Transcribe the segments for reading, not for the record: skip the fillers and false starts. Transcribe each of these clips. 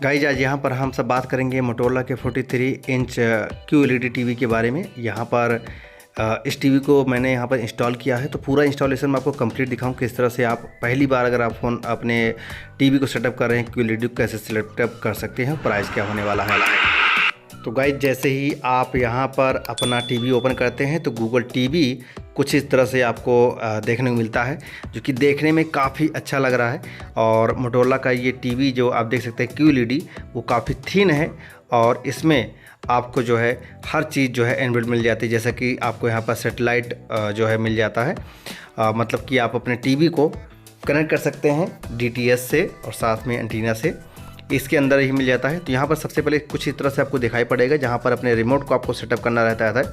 Guys आज यहाँ पर हम सब बात करेंगे मोटोरोला के 43 इंच QLED टीवी के बारे में। यहाँ पर इस टीवी को मैंने यहाँ पर इंस्टॉल किया है, तो पूरा इंस्टॉलेशन मैं आपको कंप्लीट दिखाऊँ किस तरह से आप पहली बार अगर आप फ़ोन अपने टीवी को सेटअप कर रहे हैं QLED को कैसे सेटअप कर सकते हैं, प्राइस क्या होने वाला है। तो गाइज जैसे ही आप यहाँ पर अपना टीवी ओपन करते हैं तो गूगल टीवी कुछ इस तरह से आपको देखने को मिलता है, जो कि देखने में काफ़ी अच्छा लग रहा है। और मोटोरोला का ये टीवी जो आप देख सकते हैं QLED वो काफ़ी थिन है और इसमें आपको जो है हर चीज़ जो है इनबिल्ट मिल जाती है। जैसा कि आपको यहाँ पर सेटेलाइट जो है मिल जाता है, मतलब कि आप अपने टीवी को कनेक्ट कर सकते हैं DTS से और साथ में एंटीना से, इसके अंदर ही मिल जाता है। तो यहाँ पर सबसे पहले कुछ इस तरह से आपको दिखाई पड़ेगा, जहाँ पर अपने रिमोट को आपको सेटअप करना रहता है।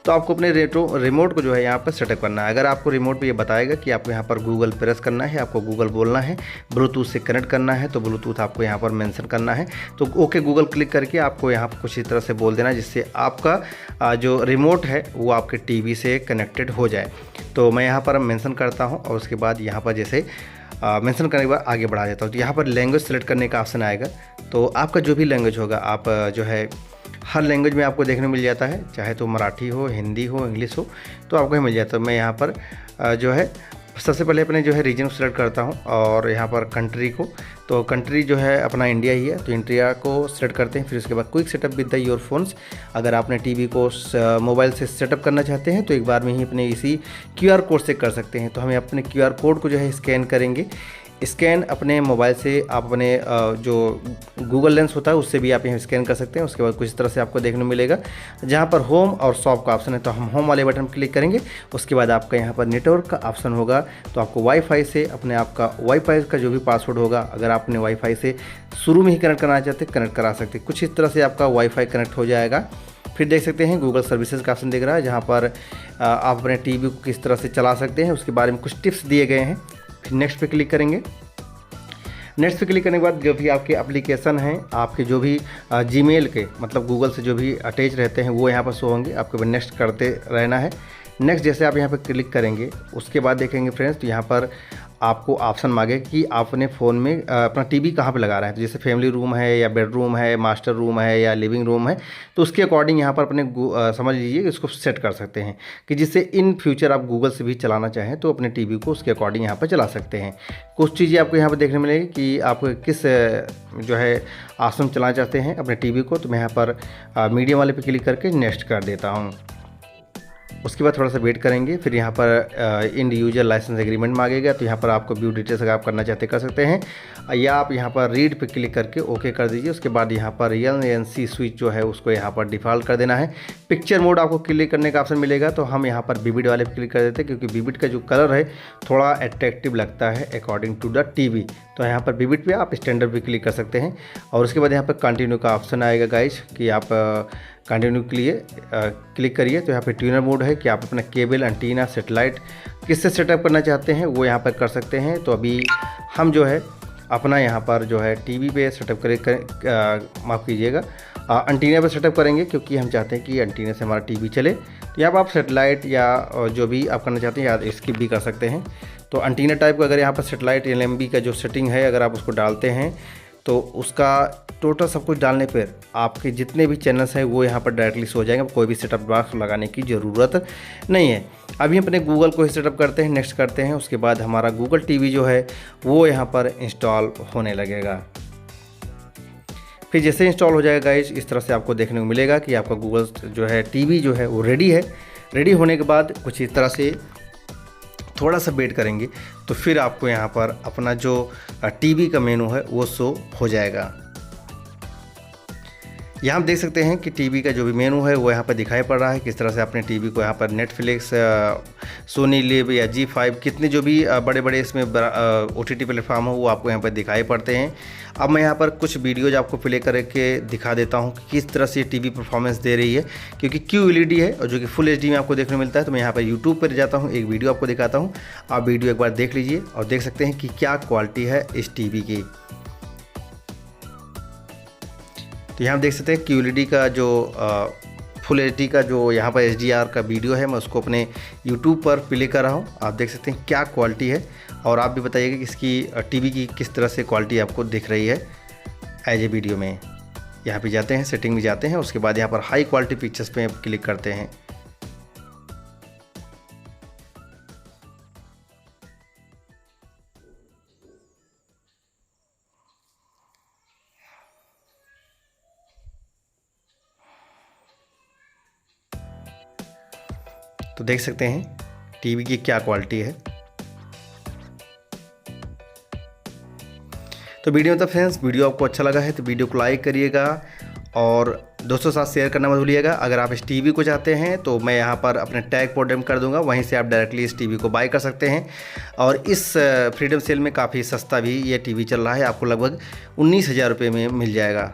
तो आपको अपने रिमोट को जो है यहाँ पर सेटअप करना है। अगर आपको रिमोट पे ये बताएगा कि आपको यहाँ पर गूगल प्रेस करना है, आपको गूगल बोलना है, ब्लूटूथ से कनेक्ट करना है, तो ब्लूटूथ आपको यहाँ पर मेंशन करना है। तो ओके गूगल क्लिक करके आपको यहाँ पर कुछ इस तरह से बोल देना, जिससे आपका जो रिमोट है वो आपके टीवी से कनेक्टेड हो जाए। तो मैं यहाँ पर मेंशन करता हूँ और उसके बाद यहाँ पर जैसे मेंशन करने के बाद आगे बढ़ा देता हूँ। तो यहाँ पर लैंग्वेज सेलेक्ट करने का ऑप्शन आएगा, तो आपका जो भी लैंग्वेज होगा आप जो है हर लैंग्वेज में आपको देखने को मिल जाता है, चाहे तो मराठी हो, हिंदी हो, इंग्लिश हो, तो आपको ही मिल जाता है। मैं यहाँ पर जो है सबसे पहले अपने जो है रीजन को सेलेक्ट करता हूँ और यहाँ पर कंट्री को, तो कंट्री जो है अपना इंडिया ही है, तो इंडिया को सेलेक्ट करते हैं। फिर उसके बाद quick setup with the your phones. अगर आपने टीवी को मोबाइल से सेटअप करना चाहते हैं तो एक बार में ही अपने इसी QR कोड से कर सकते हैं। तो हमें अपने QR कोड को जो है स्कैन करेंगे। स्कैन अपने मोबाइल से आप अपने जो गूगल लेंस होता है उससे भी आप यहाँ स्कैन कर सकते हैं। उसके बाद कुछ इस तरह से आपको देखने को मिलेगा, जहाँ पर होम और शॉप का ऑप्शन है, तो हम होम वाले बटन क्लिक करेंगे। उसके बाद आपका यहाँ पर नेटवर्क का ऑप्शन होगा, तो आपको वाईफाई से अपने आपका वाईफाई का जो भी पासवर्ड होगा, अगर आपने वाईफाई से शुरू में ही कनेक्ट करना चाहते हैं कनेक्ट करा सकते हैं। कुछ इस तरह से आपका वाईफाई कनेक्ट हो जाएगा। फिर देख सकते हैं गूगल सर्विसेज का ऑप्शन दिख रहा है, जहाँ पर आप अपने टीवी को किस तरह से चला सकते हैं उसके बारे में कुछ टिप्स दिए गए हैं। फिर नेक्स्ट पे क्लिक करेंगे। नेक्स्ट पे क्लिक करने के बाद जो भी आपके एप्लीकेशन हैं, आपके जो भी जीमेल के मतलब गूगल से जो भी अटैच रहते हैं वो यहाँ पर शो होंगे, आपको नेक्स्ट करते रहना है। नेक्स्ट जैसे आप यहाँ पर क्लिक करेंगे उसके बाद देखेंगे फ्रेंड्स, तो यहाँ पर आपको ऑप्शन मांगे कि आप अपने फ़ोन में अपना टीवी कहाँ पे लगा रहे हैं। तो जैसे फैमिली रूम है या बेडरूम है, मास्टर रूम है या लिविंग रूम है, तो उसके अकॉर्डिंग यहाँ पर अपने समझ लीजिए कि इसको सेट कर सकते हैं कि जिससे इन फ्यूचर आप गूगल से भी चलाना चाहें तो अपने टीवी को उसके अकॉर्डिंग यहाँ पर चला सकते हैं। कुछ चीज़ें आपको यहाँ पर देखने मिलेगी कि आप किस जो है ऑप्शन चलाना चाहते हैं अपने टीवी को। तो मैं यहाँ पर मीडियम वाले पर क्लिक करके नेक्स्ट कर देता हूँ। उसके बाद थोड़ा सा वेट करेंगे। फिर यहाँ पर इंड यूजर लाइसेंस एग्रीमेंट मांगेगा, तो यहाँ पर आपको व्यू डिटेल्स अगर आप करना चाहते कर सकते हैं, या आप यहाँ पर रीड पे क्लिक करके ओके कर दीजिए। उसके बाद यहाँ पर NC स्विच जो है उसको यहाँ पर डिफ़ॉल्ट कर देना है। पिक्चर मोड आपको क्लिक करने का ऑप्शन मिलेगा, तो हम यहाँ पर विविड वाले पे क्लिक कर देते हैं, क्योंकि विविड का जो कलर है थोड़ा अट्रैक्टिव लगता है अकॉर्डिंग टू द टीवी। तो यहाँ पर विविड पे आप स्टैंडर्ड पे क्लिक कर सकते हैं। और उसके बाद यहाँ पर कंटिन्यू का ऑप्शन आएगा गाइज, कि आप कंटिन्यू के लिए क्लिक करिए। तो यहाँ पे ट्यूनर मोड है कि आप अपना केबल, एंटीना, सेटेलाइट किससे सेटअप करना चाहते हैं वो यहाँ पर कर सकते हैं। तो अभी हम जो है अपना यहाँ पर जो है टीवी पे सेटअप माफ़ कीजिएगा, एंटीना पे सेटअप करेंगे, क्योंकि हम चाहते हैं कि एंटीना से हमारा टीवी चले। तो यहाँ पर आप सेटेलाइट या जो भी आप करना चाहते हैं या स्किप भी कर सकते हैं। तो एंटीना टाइप का अगर यहाँ पर सेटेलाइट LMB का जो सेटिंग है अगर आप उसको डालते हैं तो उसका टोटल सब कुछ डालने पर आपके जितने भी चैनल्स हैं वो यहाँ पर डायरेक्टली शो हो जाएंगे, कोई भी सेटअप बॉक्स लगाने की ज़रूरत नहीं है। अभी अपने गूगल को ही सेटअप करते हैं, नेक्स्ट करते हैं। उसके बाद हमारा गूगल टीवी जो है वो यहाँ पर इंस्टॉल होने लगेगा। फिर जैसे इंस्टॉल हो जाएगा गाइस, इस तरह से आपको देखने को मिलेगा कि आपका गूगल जो है टीवी जो है वो रेडी है। रेडी होने के बाद कुछ इस तरह से थोड़ा सा वेट करेंगे, तो फिर आपको यहाँ पर अपना जो टीवी का मेनू है वो शो हो जाएगा। यहाँ आप देख सकते हैं कि टीवी का जो भी मेनू है वो यहाँ पर दिखाई पड़ रहा है, किस तरह से अपने टीवी को यहाँ पर नेटफ्लिक्स, सोनी लिव या G5 कितने जो भी बड़े बड़े इसमें OTT प्लेटफॉर्म हो वो आपको यहाँ पर दिखाई पड़ते हैं। अब मैं यहाँ पर कुछ वीडियोज आपको प्ले करके दिखा देता हूँ कि किस तरह से टीवी परफॉर्मेंस दे रही है, क्योंकि QLED है और जो कि फुल HD में आपको देखने को मिलता है। तो मैं यहाँ पर यूट्यूब पर जाता हूँ, एक वीडियो आपको दिखाता हूँ, आप वीडियो एक बार देख लीजिए और देख सकते हैं कि क्या क्वालिटी है इस टीवी की। तो यहाँ देख सकते हैं QLED का जो फुल HD का जो यहाँ पर HDR का वीडियो है, मैं उसको अपने YouTube पर प्ले कर रहा हूँ। आप देख सकते हैं क्या क्वालिटी है, और आप भी बताइएगा कि इसकी टीवी की किस तरह से क्वालिटी आपको दिख रही है। एज ए वीडियो में। यहाँ पे जाते हैं, सेटिंग में जाते हैं, उसके बाद यहाँ पर हाई क्वालिटी पिक्चर्स पे क्लिक करते हैं। तो देख सकते हैं टीवी की क्या क्वालिटी है। तो वीडियो में तो फ्रेंड्स, वीडियो आपको अच्छा लगा है तो वीडियो को लाइक करिएगा और दोस्तों के साथ शेयर करना मत भूलिएगा। अगर आप इस टीवी को चाहते हैं तो मैं यहाँ पर अपने टैग प्रोडम कर दूंगा, वहीं से आप डायरेक्टली इस टीवी को बाय कर सकते हैं। और इस फ्रीडम सेल में काफ़ी सस्ता भी ये टीवी चल रहा है, आपको लगभग 19,000 रुपये में मिल जाएगा।